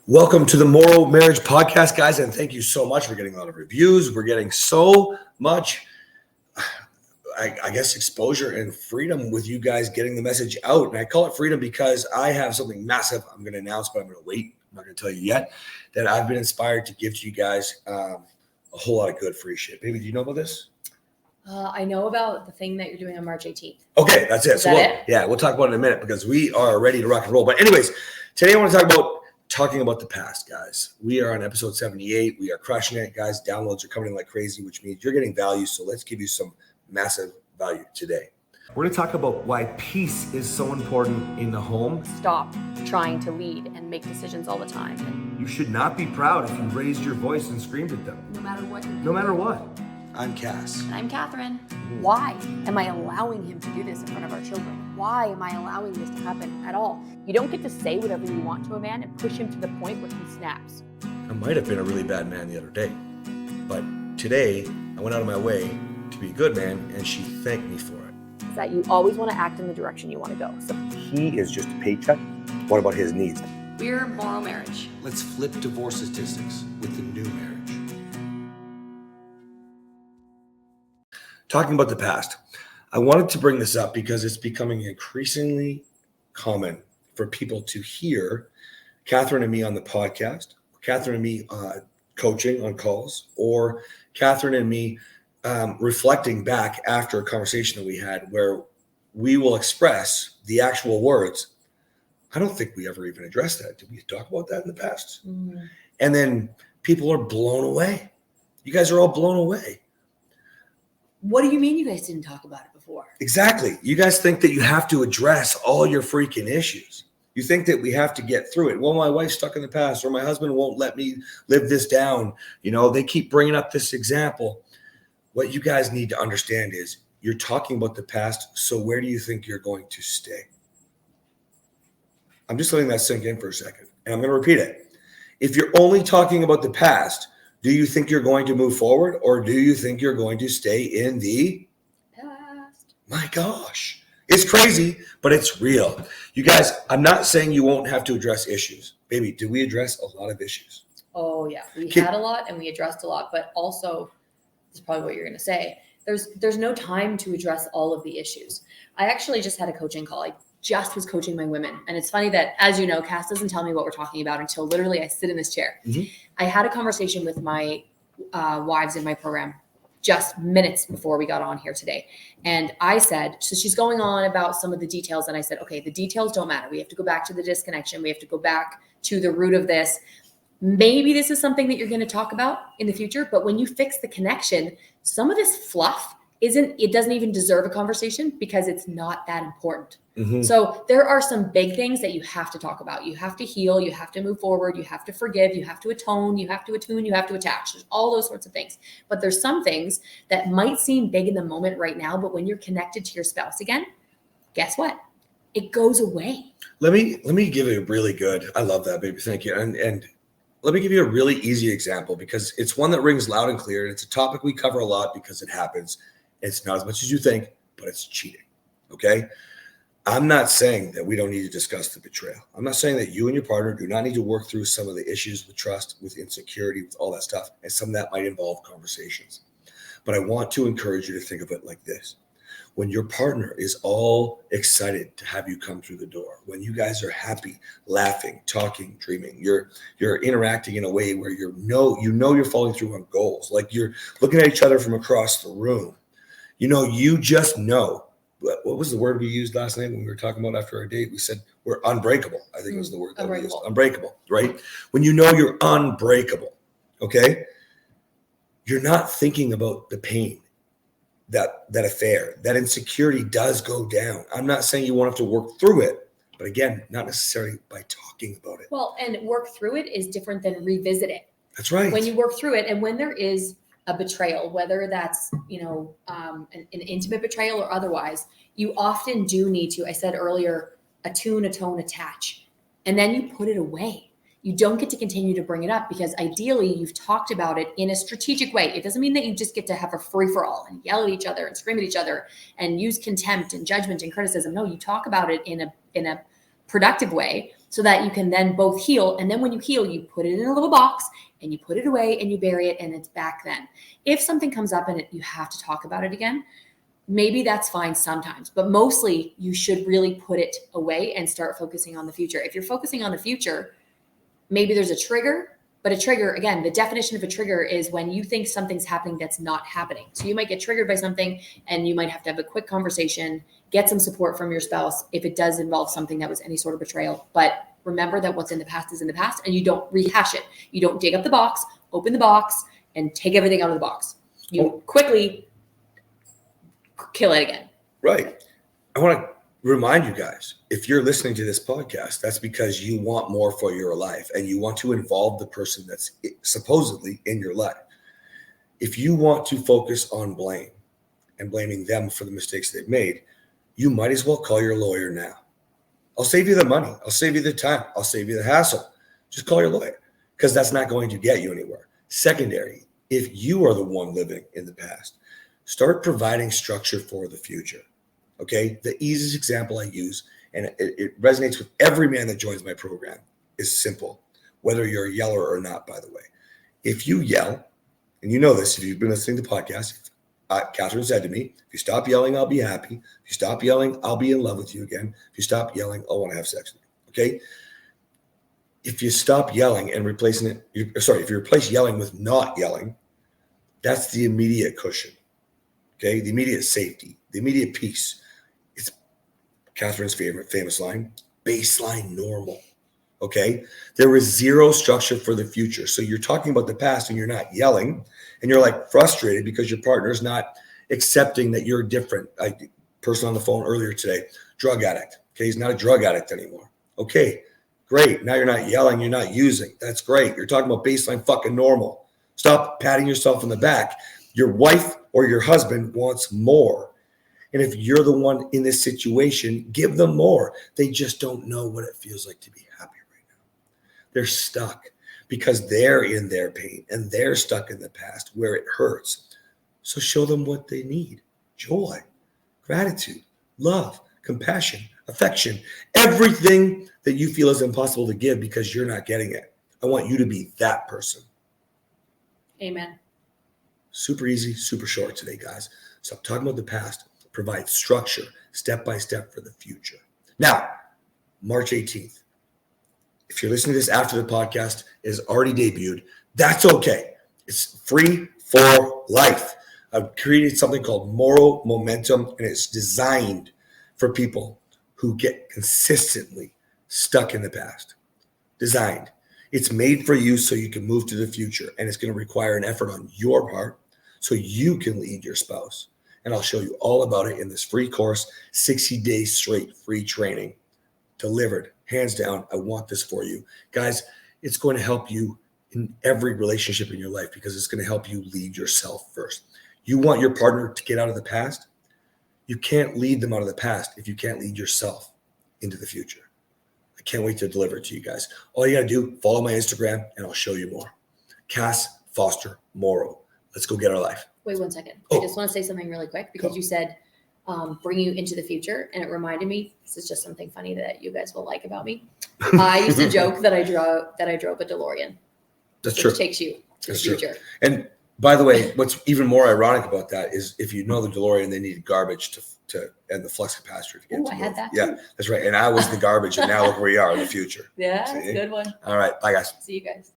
Welcome to the MorrowMarriage podcast, guys, and thank you so much for getting a lot of reviews. We're getting so much, I guess, exposure and freedom with you guys getting the message out. And I call it freedom because I have something massive I'm going to announce, but I'm going to wait. I'm not going to tell you yet, that I've been inspired to give to you guys a whole lot of good free shit. Baby, do you know about this? I know about the thing that you're doing on March 18th. Okay, that's it. Yeah, we'll talk about it in a minute because we are ready to rock and roll. But anyways, today I want to talking about the past, guys. We are on episode 78. We are crushing it, guys. Downloads are coming in like crazy, which means you're getting value. So let's give you some massive value today. We're going to talk about why peace is so important in the home. Stop trying to lead and make decisions all the time. You should not be proud if you raised your voice and screamed at them. No matter what. No matter what. I'm Cass. And I'm Kathryn. Why am I allowing him to do this in front of our children? Why am I allowing this to happen at all? You don't get to say whatever you want to a man and push him to the point where he snaps. I might have been a really bad man the other day, but today I went out of my way to be a good man, and she thanked me for it. Is that you always want to act in the direction you want to go. So he is just a paycheck. What about his needs? We're MorrowMarriage. Let's flip divorce statistics with the new marriage. Talking about the past, I wanted to bring this up because it's becoming increasingly common for people to hear Kathryn and me on the podcast, Kathryn and me coaching on calls, or Kathryn and me reflecting back after a conversation that we had where we will express the actual words. I don't think we ever even addressed that. Did we talk about that in the past? Mm-hmm. And then people are blown away. You guys are all blown away. What do you mean you guys didn't talk about it before? Exactly. You guys think that you have to address all your freaking issues. You think that we have to get through it. Well, my wife's stuck in the past, or my husband won't let me live this down. You know, they keep bringing up this example. What you guys need to understand is you're talking about the past, so where do you think you're going to stay? I'm just letting that sink in for a second, and I'm going to repeat it. If you're only talking about the past, do you think you're going to move forward, or do you think you're going to stay in the past? My gosh, it's crazy, but it's real. You guys, I'm not saying you won't have to address issues. Baby, did we address a lot of issues? Oh, yeah. We had a lot and we addressed a lot, but also, this is probably what you're going to say, there's no time to address all of the issues. I actually just had a coaching call. I just was coaching my women. And it's funny that, as you know, Cass doesn't tell me what we're talking about until literally I sit in this chair. Mm-hmm. I had a conversation with my wives in my program just minutes before we got on here today. And I said, so she's going on about some of the details. And I said, okay, the details don't matter. We have to go back to the disconnection. We have to go back to the root of this. Maybe this is something that you're going to talk about in the future, but when you fix the connection, some of this fluff doesn't even deserve a conversation because it's not that important. Mm-hmm. So there are some big things that you have to talk about. You have to heal, you have to move forward, you have to forgive, you have to atone, you have to attune, you have to attach. There's all those sorts of things. But there's some things that might seem big in the moment right now, but when you're connected to your spouse again, guess what? It goes away. Let me give you a really good, I love that, baby. Thank you. And let me give you a really easy example because it's one that rings loud and clear. And it's a topic we cover a lot because it happens. It's not as much as you think, but it's cheating. Okay. I'm not saying that we don't need to discuss the betrayal. I'm not saying that you and your partner do not need to work through some of the issues with trust, with insecurity, with all that stuff. And some of that might involve conversations. But I want to encourage you to think of it like this. When your partner is all excited to have you come through the door, when you guys are happy, laughing, talking, dreaming, you're interacting in a way where you know you're following through on goals, like you're looking at each other from across the room. You just know. What was the word we used last night when we were talking about after our date? We said we're unbreakable. I think it was the word that we used. Unbreakable, right? When you know you're unbreakable, okay? You're not thinking about the pain, that affair, that insecurity does go down. I'm not saying you won't have to work through it, but again, not necessarily by talking about it. Well, and work through it is different than revisit it. That's right. When you work through it, and when there is a betrayal, whether that's, an intimate betrayal or otherwise, you often do need to, I said earlier, attune, atone, attach, and then you put it away. You don't get to continue to bring it up because ideally you've talked about it in a strategic way. It doesn't mean that you just get to have a free for all and yell at each other and scream at each other and use contempt and judgment and criticism. No, you talk about it in a productive way so that you can then both heal. And then when you heal, you put it in a little box and you put it away and you bury it, and it's back then. If something comes up and you have to talk about it again, maybe that's fine sometimes, but mostly you should really put it away and start focusing on the future. If you're focusing on the future, maybe there's a trigger, but a trigger, again, the definition of a trigger is when you think something's happening that's not happening. So you might get triggered by something and you might have to have a quick conversation, get some support from your spouse if it does involve something that was any sort of betrayal. But remember that what's in the past is in the past, and you don't rehash it. You don't dig up the box, open the box, and take everything out of the box. You quickly kill it again. Right. I want to remind you guys, if you're listening to this podcast, that's because you want more for your life and you want to involve the person that's supposedly in your life. If you want to focus on blame and blaming them for the mistakes they've made, you might as well call your lawyer now. I'll save you the money. I'll save you the time. I'll save you the hassle. Just call your lawyer, because that's not going to get you anywhere. Secondary, if you are the one living in the past, start providing structure for the future. Okay. The easiest example I use, and it resonates with every man that joins my program, is simple. Whether you're a yeller or not, by the way. If you yell, and you know this if you've been listening to podcasts, Kathryn said to me, if you stop yelling, I'll be happy. If you stop yelling, I'll be in love with you again. If you stop yelling, I'll want to have sex with you. Okay. If you stop yelling and replacing it, if you replace yelling with not yelling, that's the immediate cushion. Okay. The immediate safety, the immediate peace. It's Kathryn's favorite famous line, baseline normal. Okay. There is zero structure for the future. So you're talking about the past and you're not yelling, and you're like frustrated because your partner is not accepting that you're different. Like person on the phone earlier today, drug addict. Okay. He's not a drug addict anymore. Okay. Great. Now you're not yelling. You're not using. That's great. You're talking about baseline fucking normal. Stop patting yourself on the back. Your wife or your husband wants more. And if you're the one in this situation, give them more. They just don't know what it feels like to be happy right now. They're stuck because they're in their pain and they're stuck in the past where it hurts. So show them what they need: joy, gratitude, love, compassion, affection, everything that you feel is impossible to give because you're not getting it. I want you to be that person. Amen. Super easy, super short today, guys. Stop talking about the past. Provide structure, step by step, for the future. Now, March 18th. If you're listening to this after the podcast is already debuted, that's okay. It's free for life. I've created something called Morrow Momentum, and it's designed for people who get consistently stuck in the past. Designed. It's made for you so you can move to the future, and it's going to require an effort on your part so you can lead your spouse. And I'll show you all about it in this free course, 60 days straight free training, delivered, hands down. I want this for you. Guys, it's going to help you in every relationship in your life because it's going to help you lead yourself first. You want your partner to get out of the past? You can't lead them out of the past if you can't lead yourself into the future. I can't wait to deliver it to you guys. All you got to do, follow my Instagram and I'll show you more. Cass Foster Morrow. Let's go get our life. Wait 1 second. I just want to say something really quick because you said bring you into the future, and it reminded me, this is just something funny that you guys will like about me. I used to joke that I drove a DeLorean. That's true. Which takes you to the future. And by the way, what's even more ironic about that is if you know the DeLorean, they needed garbage to and the flux capacitor to get Ooh, to I move. had that Yeah, too. That's right. And I was the garbage, and now look where we are in the future. Yeah, that's a good one. All right. Bye, guys. See you guys.